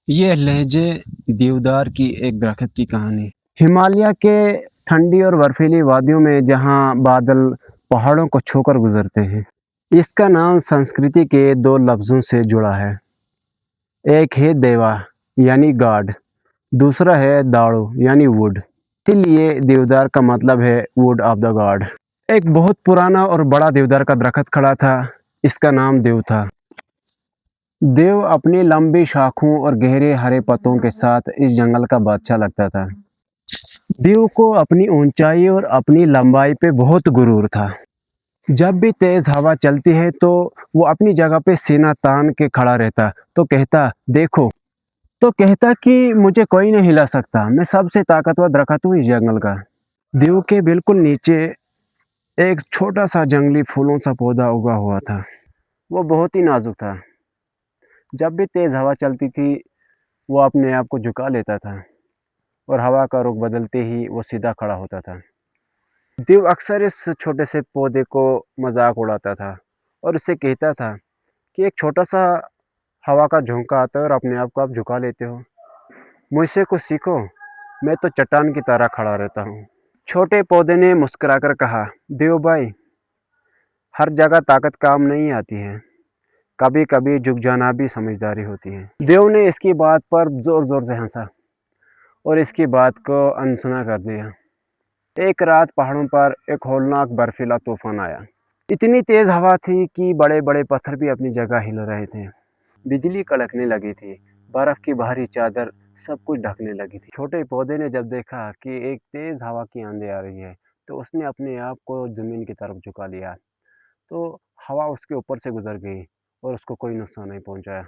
ये लहजे देवदार की एक दरख्त की कहानी। हिमालय के ठंडी और बर्फीली वादियों में जहाँ बादल पहाड़ों को छूकर गुजरते हैं। इसका नाम संस्कृति के दो लफ्जों से जुड़ा है। एक है देवा यानी गॉड, दूसरा है दाड़ू यानी वुड। इसीलिए देवदार का मतलब है वुड ऑफ द गॉड। एक बहुत पुराना और बड़ा देवदार का दरख्त खड़ा था। इसका नाम देव था। देव अपनी लंबी शाखों और गहरे हरे पत्तों के साथ इस जंगल का बादशाह लगता था। देव को अपनी ऊंचाई और अपनी लंबाई पे बहुत गुरूर था। जब भी तेज हवा चलती है तो वो अपनी जगह पे सीना तान के खड़ा रहता। तो कहता देखो, तो कहता कि मुझे कोई नहीं हिला सकता, मैं सबसे ताकतवर दरख्त हूँ इस जंगल का। देव के बिल्कुल नीचे एक छोटा सा जंगली फूलों सा पौधा उगा हुआ था। वो बहुत ही नाजुक था। जब भी तेज हवा चलती थी वो अपने आप को झुका लेता था और हवा का रुख बदलते ही वो सीधा खड़ा होता था। देव अक्सर इस छोटे से पौधे को मजाक उड़ाता था और उससे कहता था कि एक छोटा सा हवा का झोंका आता है और अपने आप को आप झुका लेते हो। मुझसे कुछ सीखो, मैं तो चट्टान की तरह खड़ा रहता हूँ। छोटे पौधे ने मुस्कुराकर कहा, देव भाई, हर जगह ताकत काम नहीं आती है, कभी कभी झुक जाना भी समझदारी होती है। देव ने इसकी बात पर जोर जोर से हंसा और इसकी बात को अनसुना कर दिया। एक रात पहाड़ों पर एक होलनाक बर्फीला तूफान आया। इतनी तेज हवा थी कि बड़े बड़े पत्थर भी अपनी जगह हिल रहे थे। बिजली कड़कने लगी थी। बर्फ की भारी चादर सब कुछ ढकने लगी थी। छोटे पौधे ने जब देखा कि एक तेज हवा की आंधी आ रही है तो उसने अपने आप को जमीन की तरफ झुका लिया। तो हवा उसके ऊपर से गुजर गई और उसको कोई नुकसान नहीं पहुंचाया।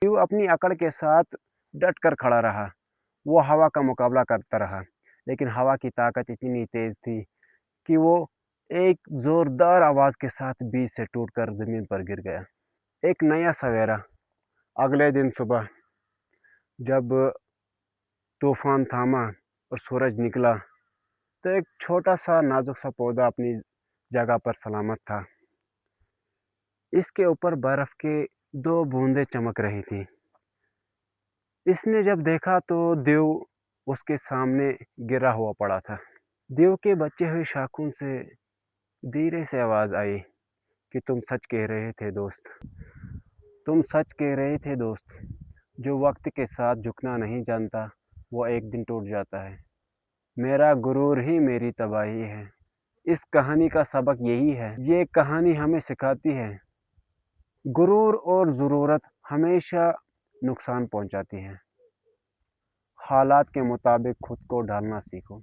वो अपनी अकड़ के साथ डट कर खड़ा रहा। वो हवा का मुकाबला करता रहा, लेकिन हवा की ताकत इतनी तेज थी कि वो एक जोरदार आवाज के साथ बीच से टूटकर जमीन पर गिर गया। एक नया सवेरा। अगले दिन सुबह जब तूफान थामा और सूरज निकला तो एक छोटा सा नाजुक सा पौधा अपनी जगह पर सलामत था। इसके ऊपर बर्फ के दो बूंदें चमक रही थी। इसने जब देखा तो देव उसके सामने गिरा हुआ पड़ा था। देव के बचे हुए शाखों से धीरे से आवाज आई कि तुम सच कह रहे थे दोस्त। तुम सच कह रहे थे दोस्त। जो वक्त के साथ झुकना नहीं जानता वो एक दिन टूट जाता है। मेरा गुरूर ही मेरी तबाही है। इस कहानी का सबक यही है। ये कहानी हमें सिखाती है गुरूर और ज़रूरत हमेशा नुकसान पहुंचाती है। हालात के मुताबिक खुद को ढालना सीखो।